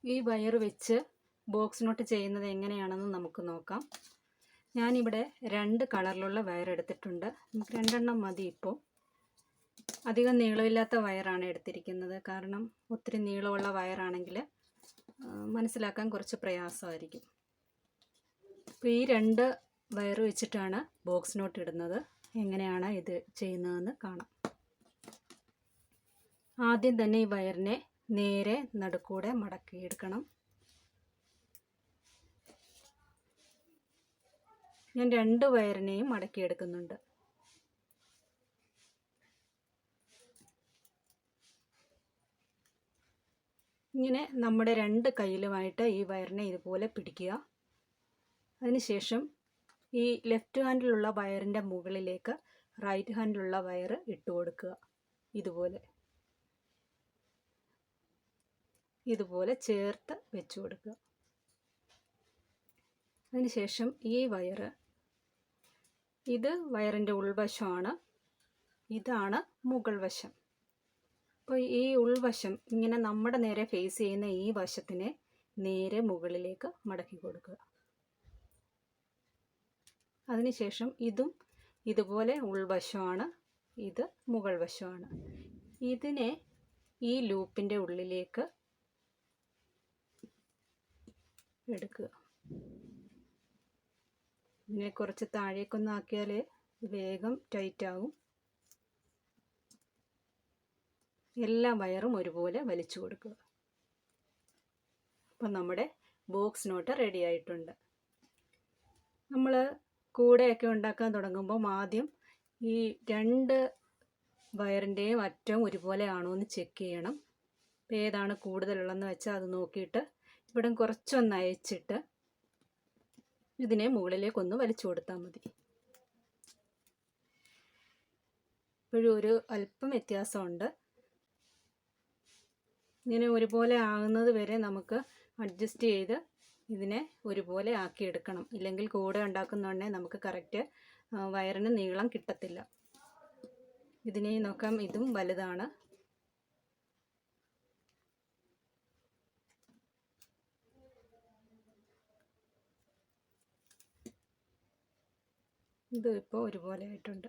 ഈ വയർ വെച്ച് box not ചെയ്യുന്നത് എങ്ങനെയാണെന്ന് നമുക്ക് നോക്കാം. ഞാനിവിടെ 2 കളറിലുള്ള വയർ എടുത്തിട്ടുണ്ട്. നമുക്ക് 2 എണ്ണം മതി. ഇപ്പോൾ അധികം നീളമില്ലാത്ത വയറാണ് എടുത്തിരിക്കുന്നത്. കാരണം ഒത്തിരി നീളമുള്ള വയറാണെങ്കിൽ മനസ്സിലാക്കാൻ കുറച്ച് പ്രയാസമായിരിക്കും. അപ്പോൾ ഈ 2 വയർ വെച്ചിട്ടാണ് ബോക്സ് നോട്ട് ഇടുന്നത്. എങ്ങനെയാണ് ഇത് ചെയ്യുന്നതെന്ന് കാണാം. ആദ്യം തന്നെ ഈ വയറിനെ നേരെ നടുക്കൂടെ മടക്കിയെടുക്കണം. ഞാൻ 2 വയറിനെയും മടക്കിയെടുക്കുന്നുണ്ട്. ഇങ്ങനെ നമ്മുടെ 2 കയ്യിലുമായിട്ട് ഈ വയറിനെ ഇതുപോലെ പിടിക്കുക. അതിനുശേഷം ഈ ലെഫ്റ്റ് ഹാൻഡിലുള്ള വയറിൻ്റെ മുകളിലേക്ക് റൈറ്റ് ഹാൻഡിലുള്ള വയർ ഇട്ട് കൊടുക്കുക. ഇതുപോലെ ചേർത്ത് വെച്ച് കൊടുക്കുക. അതിനുശേഷം ഈ വയർ, ഇത് വയറിൻ്റെ ഉൾവശമാണ്, ഇതാണ് മുകൾ വശം. അപ്പോൾ ഈ ഉൾവശം ഇങ്ങനെ നമ്മുടെ നേരെ ഫേസ് ചെയ്യുന്ന ഈ വശത്തിനെ നേരെ മുകളിലേക്ക് മടക്കി കൊടുക്കുക. അതിനുശേഷം ഇതും ഇതുപോലെ ഉൾവശമാണ്, ഇത് മുകൾ വശമാണ്. ഇതിനെ ഈ ലൂപ്പിൻ്റെ ഉള്ളിലേക്ക് എടുക്കുക. ഇതിനെ കുറച്ച് താഴേക്കൊന്നാക്കിയാൽ വേഗം ടൈറ്റ് ആകും. എല്ലാ വയറും ഒരുപോലെ വലിച്ചു കൊടുക്കുക. അപ്പം നമ്മുടെ ബോക്സ് നോട്ട് റെഡി ആയിട്ടുണ്ട്. നമ്മൾ കൂടെയൊക്കെ ഉണ്ടാക്കാൻ തുടങ്ങുമ്പം ആദ്യം ഈ 2 വയറിൻ്റെയും അറ്റം ഒരുപോലെ ആണോ എന്ന് ചെക്ക് ചെയ്യണം. അപ്പോൾ ഏതാണ് കൂടുതലുള്ളതെന്ന് വെച്ചാൽ അത് നോക്കിയിട്ട് ഇവിടെ കുറച്ചൊന്ന് അയച്ചിട്ട് ഇതിനെ മുകളിലേക്കൊന്ന് വലിച്ചു കൊടുത്താൽ മതി. ഇപ്പോഴും ഒരു അല്പം വ്യത്യാസമുണ്ട്. ഇങ്ങനെ ഒരുപോലെ ആകുന്നത് വരെ നമുക്ക് അഡ്ജസ്റ്റ് ചെയ്ത് ഇതിനെ ഒരുപോലെ ആക്കിയെടുക്കണം. ഇല്ലെങ്കിൽ കൂടെ ഉണ്ടാക്കുന്നുണ്ടെങ്കിൽ നമുക്ക് കറക്റ്റ് വയറിന് നീളം കിട്ടത്തില്ല. ഇതിനെ നോക്കാം, ഇതും വലുതാണ്. ഇതും ഇപ്പോൾ ഒരുപോലെ ആയിട്ടുണ്ട്.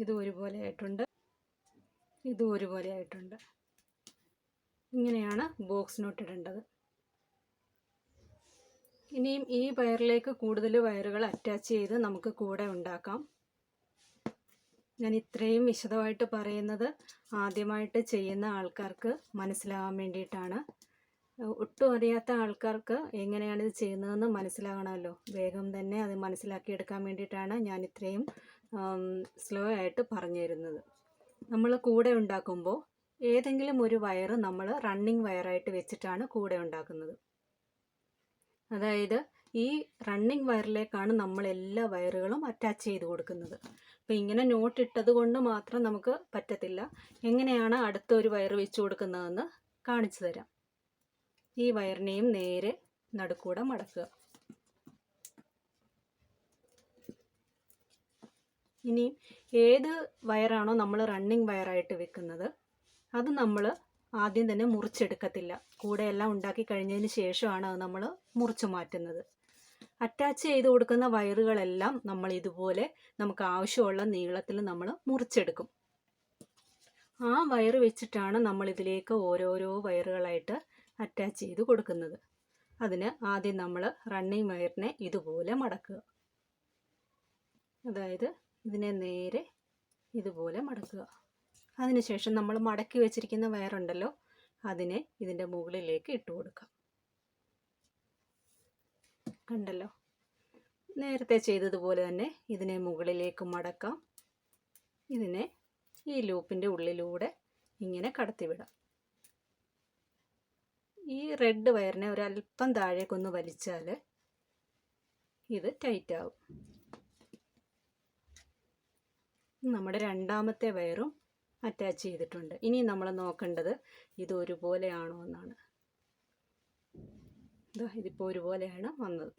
ഇതും ഒരുപോലെ ആയിട്ടുണ്ട്. ഇതും ഒരുപോലെ ആയിട്ടുണ്ട്. ഇങ്ങനെയാണ് ബോക്സ് നോട്ട് ഇടേണ്ടത്. ഇനിയും ഈ വയറിലേക്ക് കൂടുതൽ വയറുകൾ അറ്റാച്ച് ചെയ്ത് നമുക്ക് കൂടെ ഉണ്ടാക്കാം. ഞാൻ ഇത്രയും വിശദമായിട്ട് പറയുന്നത് ആദ്യമായിട്ട് ചെയ്യുന്ന ആൾക്കാർക്ക് മനസ്സിലാകാൻ വേണ്ടിയിട്ടാണ്. ഒട്ടും അറിയാത്ത ആൾക്കാർക്ക് എങ്ങനെയാണ് ഇത് ചെയ്യുന്നതെന്ന് മനസ്സിലാകണമല്ലോ. വേഗം തന്നെ അത് മനസ്സിലാക്കിയെടുക്കാൻ വേണ്ടിയിട്ടാണ് ഞാൻ ഇത്രയും സ്ലോ ആയിട്ട് പറഞ്ഞു തരുന്നത്. നമ്മൾ കൂടെ ഉണ്ടാക്കുമ്പോൾ ഏതെങ്കിലും ഒരു വയറ് നമ്മൾ റണ്ണിങ് വയറായിട്ട് വെച്ചിട്ടാണ് കൂടെ ഉണ്ടാക്കുന്നത്. അതായത് ഈ റണ്ണിങ് വയറിലേക്കാണ് നമ്മൾ എല്ലാ വയറുകളും അറ്റാച്ച് ചെയ്ത് കൊടുക്കുന്നത്. അപ്പോൾ ഇങ്ങനെ നോട്ട് ഇട്ടത് കൊണ്ട് മാത്രം നമുക്ക് പറ്റത്തില്ല. എങ്ങനെയാണ് അടുത്ത ഒരു വയറ് വെച്ച് കൊടുക്കുന്നതെന്ന് കാണിച്ചു തരാം. ഈ വയറിനെയും നേരെ നടുക്കൂടെ മടക്കുക. ഇനി ഏത് വയറാണോ നമ്മൾ റണ്ണിങ് വയറായിട്ട് വെക്കുന്നത് അത് നമ്മൾ ആദ്യം തന്നെ മുറിച്ചെടുക്കത്തില്ല. കൂടെയെല്ലാം ഉണ്ടാക്കി കഴിഞ്ഞതിന് ശേഷമാണ് അത് നമ്മൾ മുറിച്ച് മാറ്റുന്നത്. അറ്റാച്ച് ചെയ്ത് കൊടുക്കുന്ന വയറുകളെല്ലാം നമ്മൾ ഇതുപോലെ നമുക്ക് ആവശ്യമുള്ള നീളത്തിൽ നമ്മൾ മുറിച്ചെടുക്കും. ആ വയറ് വെച്ചിട്ടാണ് നമ്മൾ ഇതിലേക്ക് ഓരോരോ വയറുകളായിട്ട് അറ്റാച്ച് ചെയ്ത് കൊടുക്കുന്നത്. അതിന് ആദ്യം നമ്മൾ റണ്ണിങ് വയറിനെ ഇതുപോലെ മടക്കുക. അതായത് ഇതിനെ നേരെ ഇതുപോലെ മടക്കുക. അതിനുശേഷം നമ്മൾ മടക്കി വെച്ചിരിക്കുന്ന വയറുണ്ടല്ലോ, അതിനെ ഇതിൻ്റെ മുകളിലേക്ക് ഇട്ട് കൊടുക്കാം. കണ്ടല്ലോ, നേരത്തെ ചെയ്തതുപോലെ തന്നെ ഇതിനെ മുകളിലേക്ക് മടക്കാം. ഇതിനെ ഈ ലൂപ്പിൻ്റെ ഉള്ളിലൂടെ ഇങ്ങനെ കടത്തിവിടാം. ഈ റെഡ് വയറിനെ ഒരല്പം താഴേക്കൊന്ന് വലിച്ചാൽ ഇത് ടൈറ്റ് ആവും. നമ്മുടെ രണ്ടാമത്തെ വയറും അറ്റാച്ച് ചെയ്തിട്ടുണ്ട്. ഇനി നമ്മൾ നോക്കേണ്ടത് ഇത് ഒരുപോലെയാണോ എന്നാണ്. ഇതിപ്പോൾ ഒരുപോലെയാണ് വന്നത്.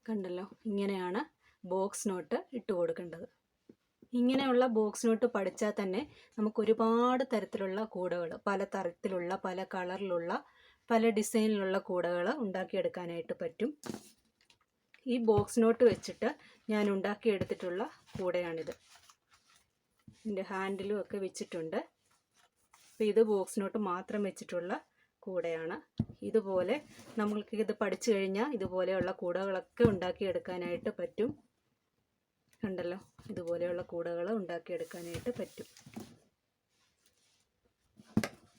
കണ്ടല്ലോ, ഇങ്ങനെയാണ് ബോക്സ് നോട്ട് ഇട്ട് കൊടുക്കേണ്ടത്. ഇങ്ങനെയുള്ള ബോക്സ് നോട്ട് പഠിച്ചാൽ തന്നെ നമുക്ക് ഒരുപാട് തരത്തിലുള്ള കൂടകൾ, പല തരത്തിലുള്ള, പല കളറിലുള്ള, പല ഡിസൈനിലുള്ള കൂടകൾ ഉണ്ടാക്കിയെടുക്കാനായിട്ട് പറ്റും. ഈ ബോക്സ് നോട്ട് വെച്ചിട്ട് ഞാൻ ഉണ്ടാക്കിയെടുത്തിട്ടുള്ള കൂടയാണിത്. ഇതിൻ്റെ ഹാൻഡിലും ഒക്കെ വെച്ചിട്ടുണ്ട്. അപ്പോൾ ഇത് ബോക്സ് നോട്ട് മാത്രം വെച്ചിട്ടുള്ള കൂടയാണ്. ഇതുപോലെ നമ്മൾക്ക് ഇത് പഠിച്ചു കഴിഞ്ഞാൽ ഇതുപോലെയുള്ള കൂടകളൊക്കെ ഉണ്ടാക്കിയെടുക്കാനായിട്ട് പറ്റും. കണ്ടല്ലോ, ഇതുപോലെയുള്ള കൂടകൾ ഉണ്ടാക്കിയെടുക്കാനായിട്ട് പറ്റും.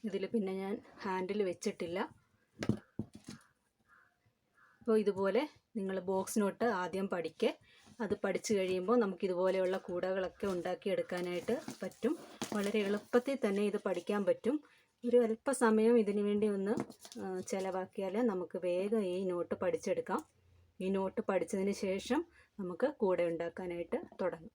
ഇതിൽ പിന്നെ ഞാൻ ഹാൻഡിൽ വെച്ചിട്ടില്ല. അപ്പോൾ ഇതുപോലെ നിങ്ങൾ ബോക്സ് നോട്ട് ആദ്യം പഠിക്കുക. അത് പഠിച്ചു കഴിയുമ്പോൾ നമുക്ക് ഇതുപോലെയുള്ള കൂടകളൊക്കെ ഉണ്ടാക്കിയെടുക്കാനായിട്ട് പറ്റും. വളരെ എളുപ്പത്തിൽ തന്നെ ഇത് പഠിക്കാൻ പറ്റും. ഒരു അല്പസമയം ഇതിനു വേണ്ടി ഒന്ന് ചിലവാക്കിയാൽ നമുക്ക് വേഗം ഈ നോട്ട് പഠിച്ചെടുക്കാം. ഈ നോട്ട് പഠിച്ചതിന് ശേഷം നമുക്ക് കൂട ഉണ്ടാക്കാനായിട്ട് തുടങ്ങാം.